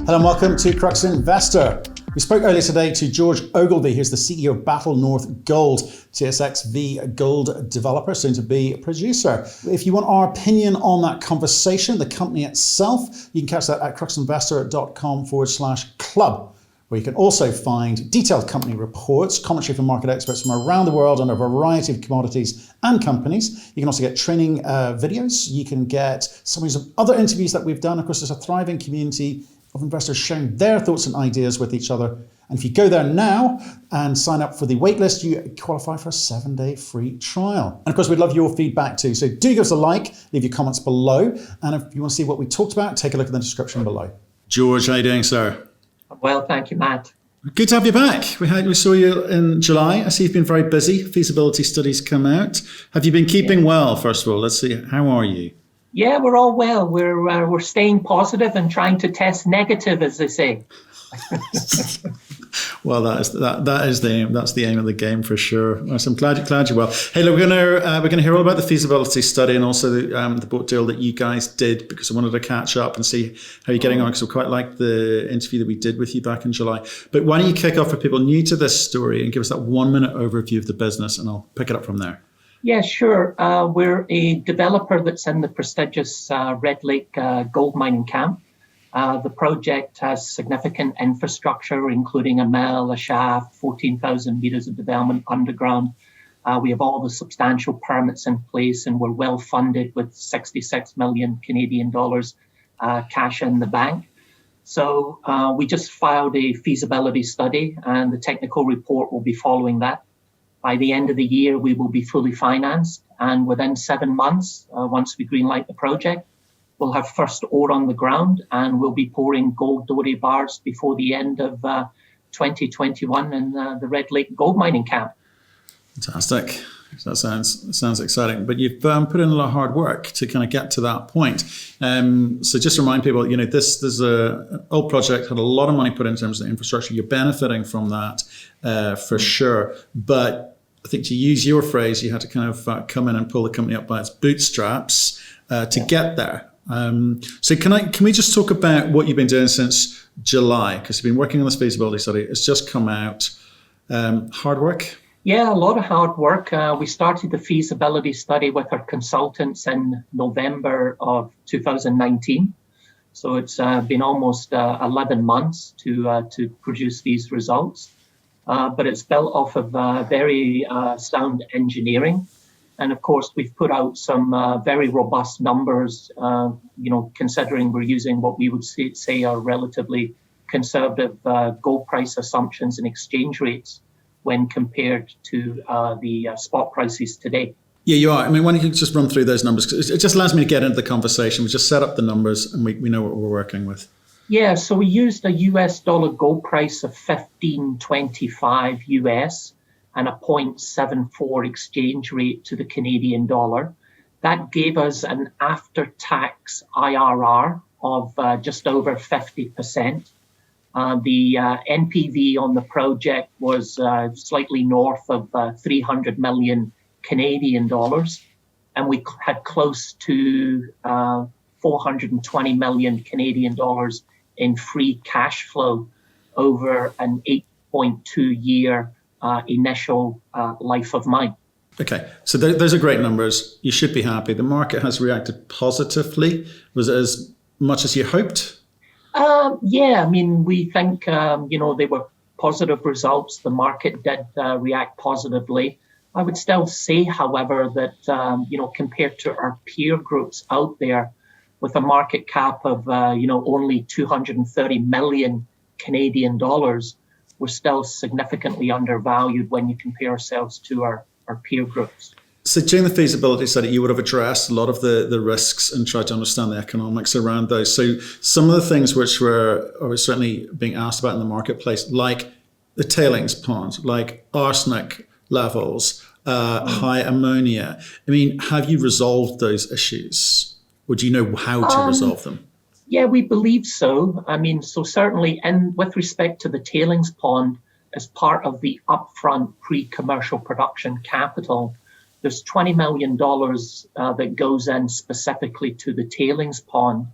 Hello and welcome to Crux Investor. We spoke earlier today to George Ogilvie, who's the CEO of Battle North Gold, TSXV gold developer, soon to be producer. If you want our opinion on that conversation, the company itself, you can catch that at cruxinvestor.com/club, where you can also find detailed company reports, commentary from market experts from around the world on a variety of commodities and companies. You can also get training videos. You can get summaries of other interviews that we've done. Of course, there's a thriving community of investors sharing their thoughts and ideas with each other. And if you go there now and sign up for the waitlist, you qualify for a 7-day free trial. And of course, we'd love your feedback too. So do give us a like, leave your comments below. And if you want to see what we talked about, take a look at the description below. George, how are you doing, sir? Well, thank you, Matt. Good to have you back. We saw you in July. I see you've been very busy. Feasibility studies come out. Have you been keeping well, first of all? Let's see. How are you? Yeah, we're all well. We're staying positive and trying to test negative, as they say. Well, that is the aim. That's the aim of the game for sure. So I'm glad you're well. Hey, look, we're gonna hear all about the feasibility study and also the boat deal that you guys did, because I wanted to catch up and see how you're getting on, because I quite liked the interview that we did with you back in July. But why don't you kick off for people new to this story and give us that 1-minute overview of the business, and I'll pick it up from there. Yeah, sure. We're a developer that's in the prestigious Red Lake gold mining camp. The project has significant infrastructure, including a mill, a shaft, 14,000 meters of development underground. We have all the substantial permits in place, and we're well funded with 66 million Canadian dollars cash in the bank. So we just filed a feasibility study, and the technical report will be following that. By the end of the year, we will be fully financed, and within 7 months, once we greenlight the project, we'll have first ore on the ground, and we'll be pouring gold doré bars before the end of 2021 in the Red Lake gold mining camp. Fantastic. That sounds exciting. But you've put in a lot of hard work to kind of get to that point. So just to remind people, this is an old project, had a lot of money put in terms of the infrastructure. You're benefiting from that for sure. But I think, to use your phrase, you had to kind of come in and pull the company up by its bootstraps to get there. So can we just talk about what you've been doing since July? Because you've been working on this feasibility study. It's just come out. Hard work? Yeah, a lot of hard work. We started the feasibility study with our consultants in November of 2019. So it's been almost 11 months to produce these results. But it's built off of very sound engineering. And of course, we've put out some very robust numbers, considering we're using what we would say are relatively conservative gold price assumptions and exchange rates when compared to the spot prices today. Yeah, you are. I mean, why don't you just run through those numbers? Because it just allows me to get into the conversation. We just set up the numbers and we know what we're working with. Yeah, so we used a US dollar gold price of $15.25 US and a 0.74 exchange rate to the Canadian dollar. That gave us an after-tax IRR of just over 50%. The NPV on the project was slightly north of 300 million Canadian dollars, and we had close to 420 million Canadian dollars in free cash flow over an 8.2-year initial life of mine. Okay, so those are great numbers. You should be happy. The market has reacted positively. Was it as much as you hoped? Yeah, I mean, we think, they were positive results. The market did react positively. I would still say, however, that, compared to our peer groups out there, with a market cap of, only 230 million Canadian dollars, we're still significantly undervalued when you compare ourselves to our peer groups. So during the feasibility study, you would have addressed a lot of the risks and tried to understand the economics around those. So some of the things which were certainly being asked about in the marketplace, like the tailings pond, like arsenic levels, high ammonia. I mean, have you resolved those issues? Or do you know how to resolve them? Yeah, we believe so. I mean, so certainly, and with respect to the tailings pond, as part of the upfront pre-commercial production capital, there's $20 million that goes in specifically to the tailings pond,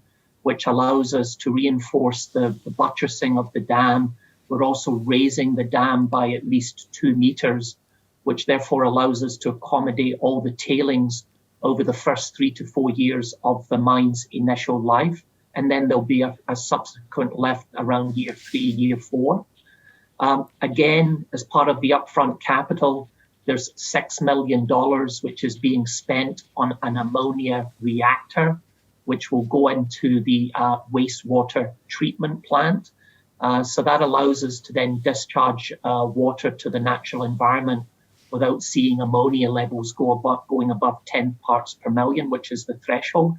which allows us to reinforce the buttressing of the dam. We're also raising the dam by at least 2 meters, which therefore allows us to accommodate all the tailings over the first 3 to 4 years of the mine's initial life. And then there'll be a subsequent lift around year 3, year 4. Again, as part of the upfront capital, there's $6 million, which is being spent on an ammonia reactor, which will go into the wastewater treatment plant. So that allows us to then discharge water to the natural environment without seeing ammonia levels going above 10 parts per million, which is the threshold.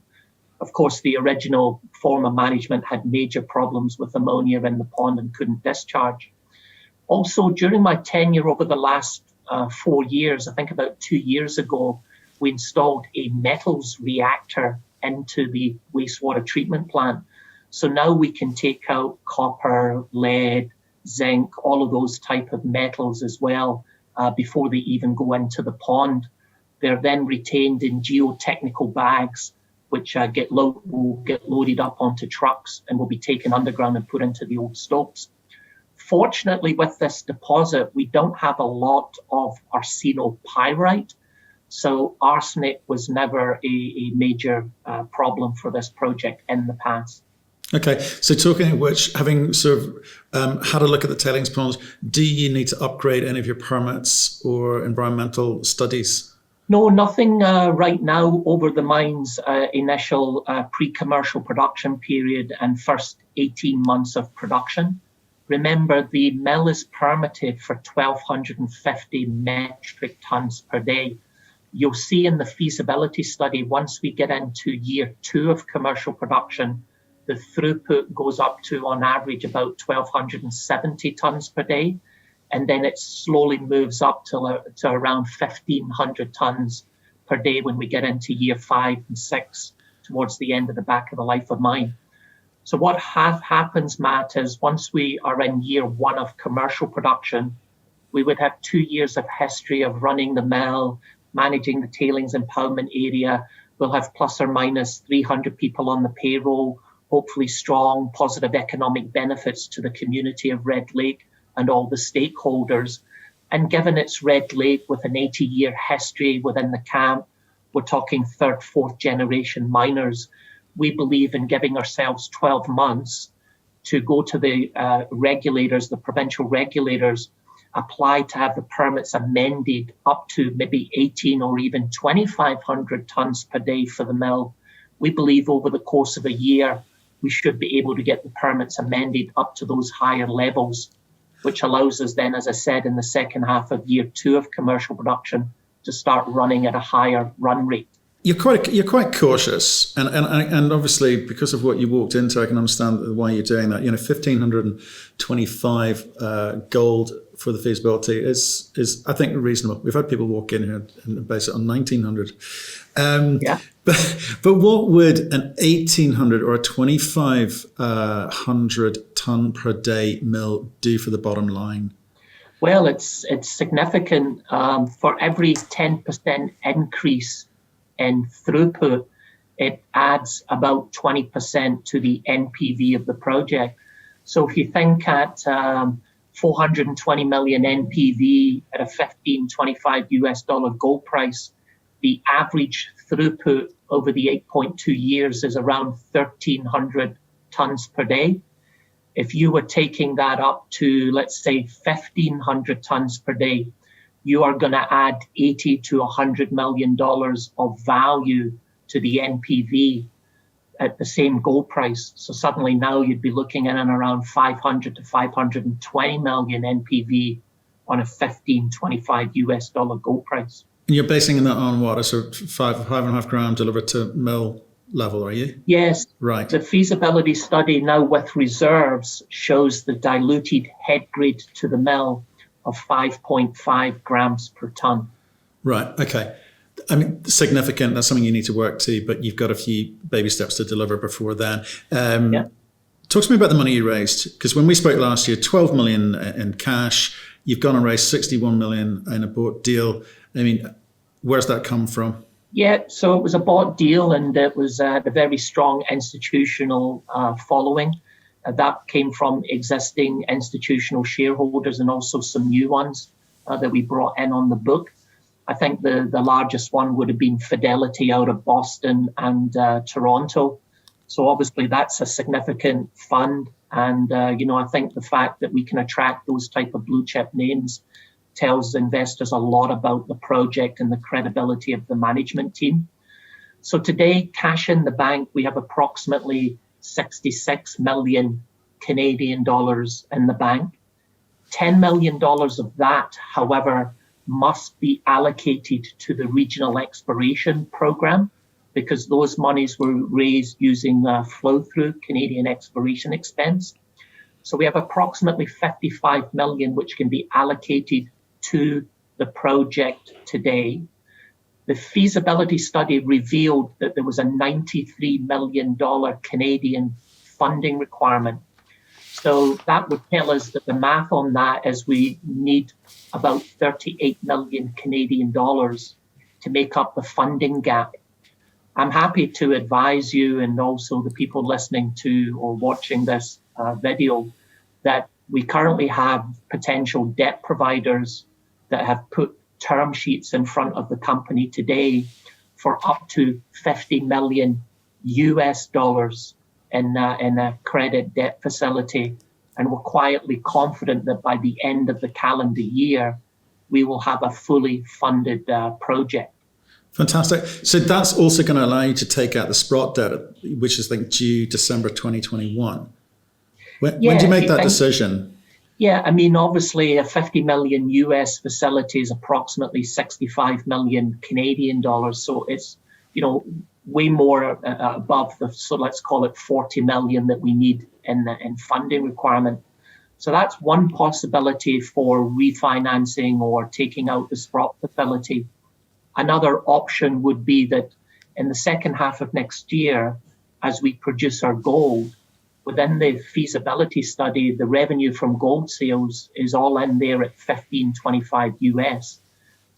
Of course, the original form of management had major problems with ammonia in the pond and couldn't discharge. Also, during my tenure over the last 4 years, I think about 2 years ago, we installed a metals reactor into the wastewater treatment plant. So now we can take out copper, lead, zinc, all of those type of metals as well before they even go into the pond. They're then retained in geotechnical bags, which will get loaded up onto trucks and will be taken underground and put into the old stopes. Fortunately, with this deposit, we don't have a lot of arsenopyrite. So arsenic was never a major problem for this project in the past. Okay, so talking of which, having sort of had a look at the tailings ponds, do you need to upgrade any of your permits or environmental studies? No, nothing right now over the mine's initial pre-commercial production period and first 18 months of production. Remember, the mill is permitted for 1,250 metric tons per day. You'll see in the feasibility study, once we get into year 2 of commercial production, the throughput goes up to, on average, about 1,270 tons per day. And then it slowly moves up to around 1,500 tons per day when we get into year 5 and 6, towards the end of the back of the life of mine. So what happens, Matt, is once we are in year 1 of commercial production, we would have 2 years of history of running the mill, managing the tailings impoundment area. We'll have plus or minus 300 people on the payroll, hopefully strong, positive economic benefits to the community of Red Lake and all the stakeholders. And given it's Red Lake with an 80-year history within the camp, we're talking 3rd, 4th generation miners. We believe in giving ourselves 12 months to go to the regulators, the provincial regulators, apply to have the permits amended up to maybe 18 or even 2,500 tons per day for the mill. We believe over the course of a year, we should be able to get the permits amended up to those higher levels, which allows us then, as I said, in the second half of year 2 of commercial production to start running at a higher run rate. You're quite cautious, and obviously because of what you walked into, I can understand why you're doing that. 1,525 gold for the feasibility is I think reasonable. We've had people walk in here and base it on 1,900. But what would an 1,800 or a 2,500 ton per day mill do for the bottom line? Well, it's significant. For every 10% increase in throughput, it adds about 20% to the NPV of the project. So if you think at 420 million NPV at a $15.25 gold price, the average throughput over the 8.2 years is around 1,300 tons per day. If you were taking that up to, let's say, 1,500 tons per day, you are going to add $80 to $100 million of value to the NPV at the same gold price. So suddenly now you'd be looking at an around 500 to 520 million NPV on a $15.25 gold price. And you're basing that on what? A sort of 5.5 gram delivered to mill level, are you? Yes. Right. The feasibility study now with reserves shows the diluted head grade to the mill of 5.5 grams per ton. Right. Okay. I mean, significant. That's something you need to work to, but you've got a few baby steps to deliver before then. Talk to me about the money you raised, because when we spoke last year, 12 million in cash. You've gone and raised 61 million in a bought deal. I mean, where's that come from? Yeah, so it was a bought deal, and it was a very strong institutional following. That came from existing institutional shareholders and also some new ones that we brought in on the book. I think the largest one would have been Fidelity out of Boston and Toronto. So obviously that's a significant fund. And, I think the fact that we can attract those type of blue chip names tells investors a lot about the project and the credibility of the management team. So today, cash in the bank, we have approximately 66 million Canadian dollars in the bank. $10 million of that, however, must be allocated to the regional exploration program because those monies were raised using flow-through Canadian exploration expense. So we have approximately 55 million which can be allocated to the project today. The feasibility study revealed that there was a $93 million Canadian funding requirement. So that would tell us that the math on that is we need about 38 million Canadian dollars to make up the funding gap. I'm happy to advise you and also the people listening to or watching this video that we currently have potential debt providers that have put term sheets in front of the company today for up to 50 million US dollars in a credit debt facility. And we're quietly confident that by the end of the calendar year, we will have a fully funded project. Fantastic. So that's also going to allow you to take out the Sprott debt, which is, I think, due December 2021. When do you make that decision? Yeah, I mean, obviously a 50 million US facility is approximately 65 million Canadian dollars. So it's, way more above so let's call it 40 million that we need in funding requirement. So that's one possibility for refinancing or taking out the Sprott facility. Another option would be that in the second half of next year, as we produce our gold, within the feasibility study, the revenue from gold sales is all in there at 15.25 US.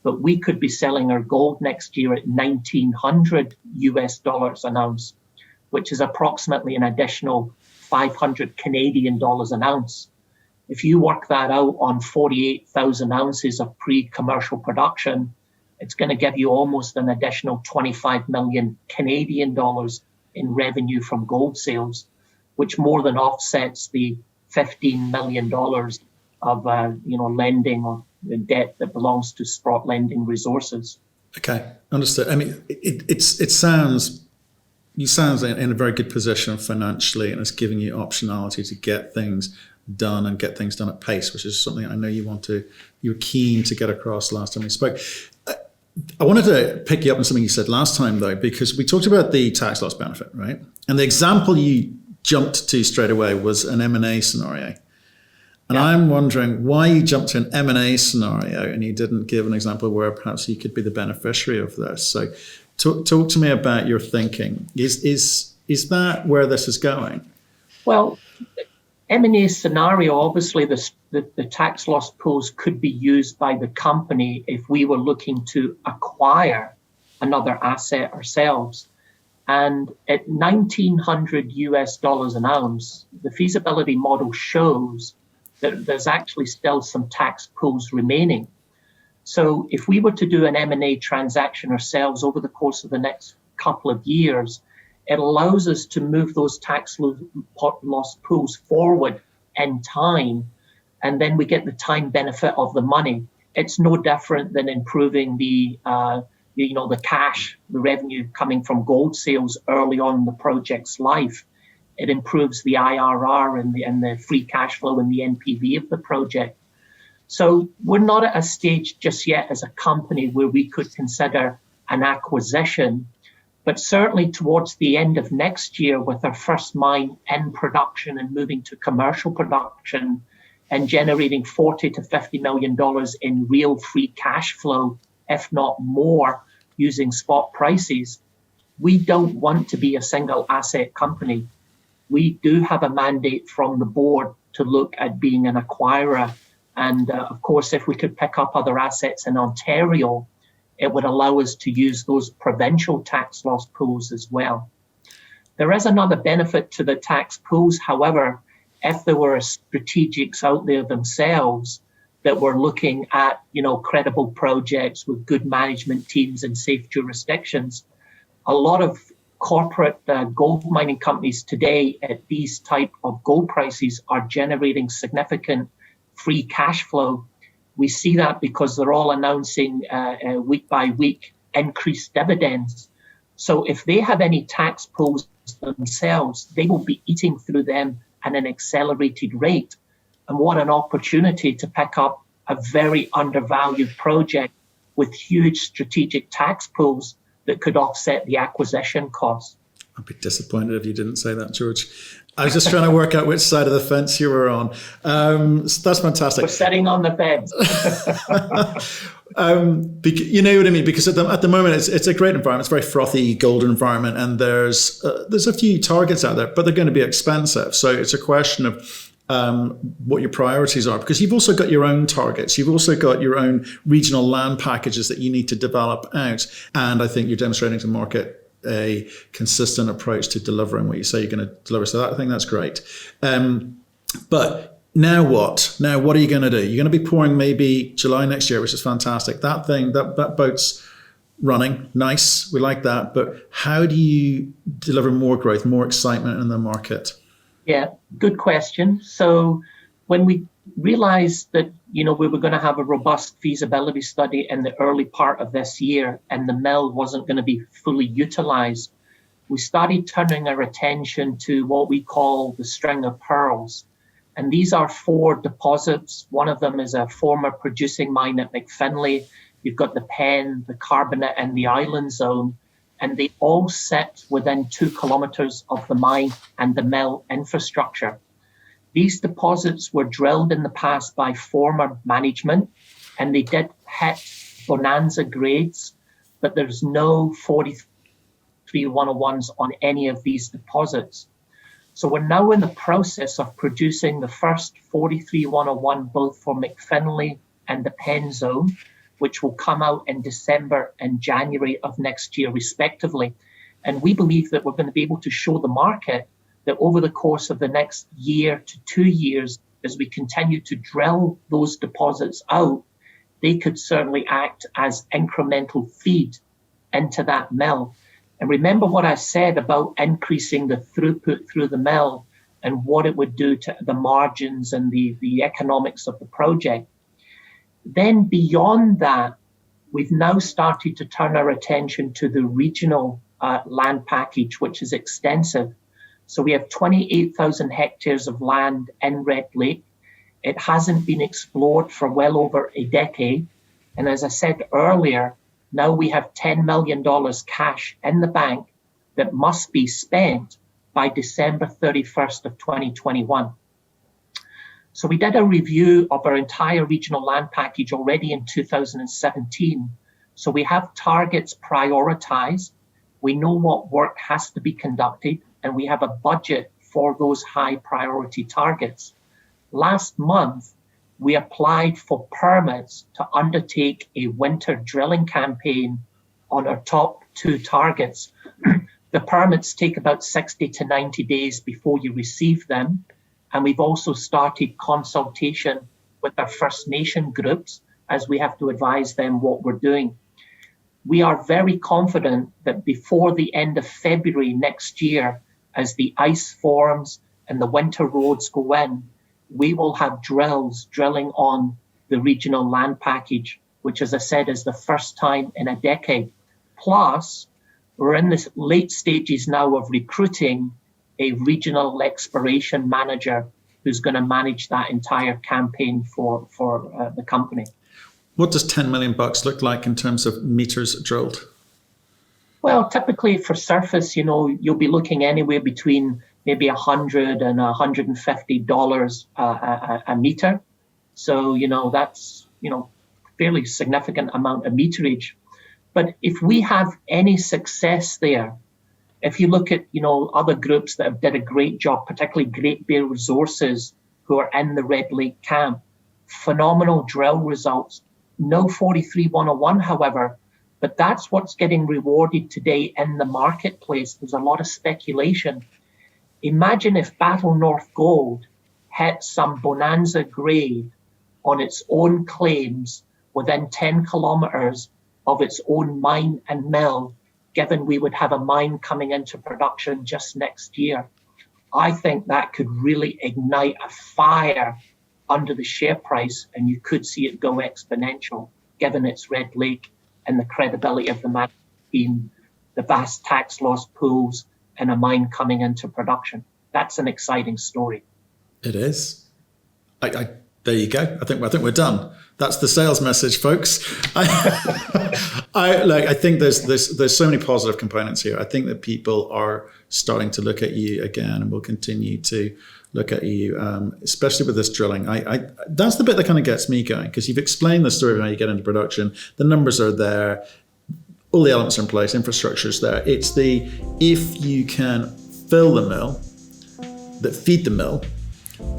But we could be selling our gold next year at 1,900 US dollars an ounce, which is approximately an additional 500 Canadian dollars an ounce. If you work that out on 48,000 ounces of pre-commercial production, it's going to give you almost an additional 25 million Canadian dollars in revenue from gold sales, which more than offsets the $15 million of lending or the debt that belongs to Sprott Lending Resources. Okay, understood. I mean, you sound in a very good position financially, and it's giving you optionality to get things done and get things done at pace, which is something I know you're keen to get across last time we spoke. I wanted to pick you up on something you said last time, though, because we talked about the tax loss benefit, right? And the example you jumped to straight away was an M&A scenario. And yeah. I'm wondering why you jumped to an M&A scenario and you didn't give an example where perhaps you could be the beneficiary of this. So talk to me about your thinking. Is that where this is going? Well, M&A scenario, obviously the tax loss pools could be used by the company if we were looking to acquire another asset ourselves. And at 1,900 US dollars an ounce, the feasibility model shows that there's actually still some tax pools remaining. So if we were to do an M&A transaction ourselves over the course of the next couple of years, it allows us to move those tax loss pools forward in time, and then we get the time benefit of the money. It's no different than improving the cash, the revenue coming from gold sales early on in the project's life. It improves the IRR and the free cash flow and the NPV of the project. So we're not at a stage just yet as a company where we could consider an acquisition, but certainly towards the end of next year with our first mine in production and moving to commercial production and generating $40 to $50 million in real free cash flow, if not more, using spot prices, we don't want to be a single asset company. We do have a mandate from the board to look at being an acquirer. And of course, if we could pick up other assets in Ontario, it would allow us to use those provincial tax loss pools as well. There is another benefit to the tax pools. However, if there were strategics out there themselves that were looking at, credible projects with good management teams in safe jurisdictions, a lot of corporate gold mining companies today at these type of gold prices are generating significant free cash flow. We see that because they're all announcing week by week increased dividends. So if they have any tax pools themselves, they will be eating through them at an accelerated rate. And what an opportunity to pick up a very undervalued project with huge strategic tax pools that could offset the acquisition cost. I'd be disappointed if you didn't say that, George. I was just trying to work out which side of the fence you were on. So that's fantastic. We're sitting on the fence. You know what I mean? Because at the moment, it's a great environment. It's a very frothy gold environment, and there's a few targets out there, but they're going to be expensive. So it's a question of what your priorities are, because you've also got your own targets. You've also got your own regional land packages that you need to develop out. And I think you're demonstrating to the market a consistent approach to delivering what you say you're going to deliver. So I think that's great. But now what? Now, what are you going to do? You're going to be pouring maybe July next year, which is fantastic. That boat's running. Nice. We like that. But how do you deliver more growth, more excitement in the market? Yeah, good question. So when we realized that, we were going to have a robust feasibility study in the early part of this year and the mill wasn't going to be fully utilized, we started turning our attention to what we call the string of pearls. And these are 4 deposits. One of them is a former producing mine at McFinlay. You've got the Pen, the Carbonate, and the Island Zone. And they all sit within 2 kilometers of the mine and the mill infrastructure. These deposits were drilled in the past by former management, and they did hit bonanza grades, but there's no 43101s on any of these deposits. So we're now in the process of producing the first 43101, both for McFinlay and the Pen Zone, which will come out in December and January of next year, respectively. And we believe that we're going to be able to show the market that over the course of the next year to 2 years, as we continue to drill those deposits out, they could certainly act as incremental feed into that mill. And remember what I said about increasing the throughput through the mill and what it would do to the margins and the economics of the project. Then beyond that, we've now started to turn our attention to the regional land package, which is extensive. So we have 28,000 hectares of land in Red Lake. It hasn't been explored for well over a decade. And as I said earlier, now we have $10 million cash in the bank that must be spent by December 31st of 2021. So we did a review of our entire regional land package already in 2017. So we have targets prioritized. We know what work has to be conducted, and we have a budget for those high priority targets. Last month, we applied for permits to undertake a winter drilling campaign on our top 2 targets. The permits take about 60 to 90 days before you receive them. And we've also started consultation with our First Nation groups as we have to advise them what we're doing. We are very confident that before the end of February next year, as the ice forms and the winter roads go in, we will have drilling on the regional land package, which, as I said, is the first time in a decade. Plus, we're in the late stages now of recruiting a regional exploration manager who's going to manage that entire campaign for the company. What does $10 million look like in terms of meters drilled? Well, typically for surface, you'll be looking anywhere between maybe $100 and $150 a meter. So, that's, fairly significant amount of meterage. But if we have any success there, if you look at, other groups that have did a great job, particularly Great Bear Resources, who are in the Red Lake camp, phenomenal drill results. No 43101, however, But that's what's getting rewarded today in the marketplace. There's a lot of speculation. Imagine if Battle North Gold hit some bonanza grade on its own claims within 10 kilometers of its own mine and mill, given we would have a mine coming into production just next year. I think that could really ignite a fire under the share price, and you could see it go exponential, given its Red Lake and the credibility of the management team, the vast tax loss pools, and a mine coming into production. That's an exciting story. It is. There you go. I think we're done. That's the sales message, folks. I think there's so many positive components here. I think that people are starting to look at you again, and will continue to look at you, especially with this drilling. That's the bit that kind of gets me going, because you've explained the story of how you get into production. The numbers are there. All the elements are in place. Infrastructure is there. It's if you can fill the mill, that feed the mill,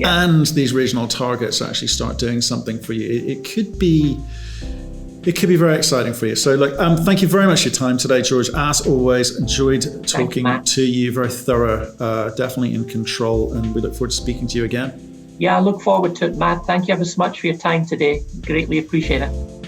and these regional targets actually start doing something for you, it could be very exciting for you. So thank you very much for your time today, George. As always, enjoyed talking to you. Very thorough, definitely in control, and we look forward to speaking to you again. Yeah, I look forward to it, Matt. Thank you ever so much for your time today. Greatly appreciate it.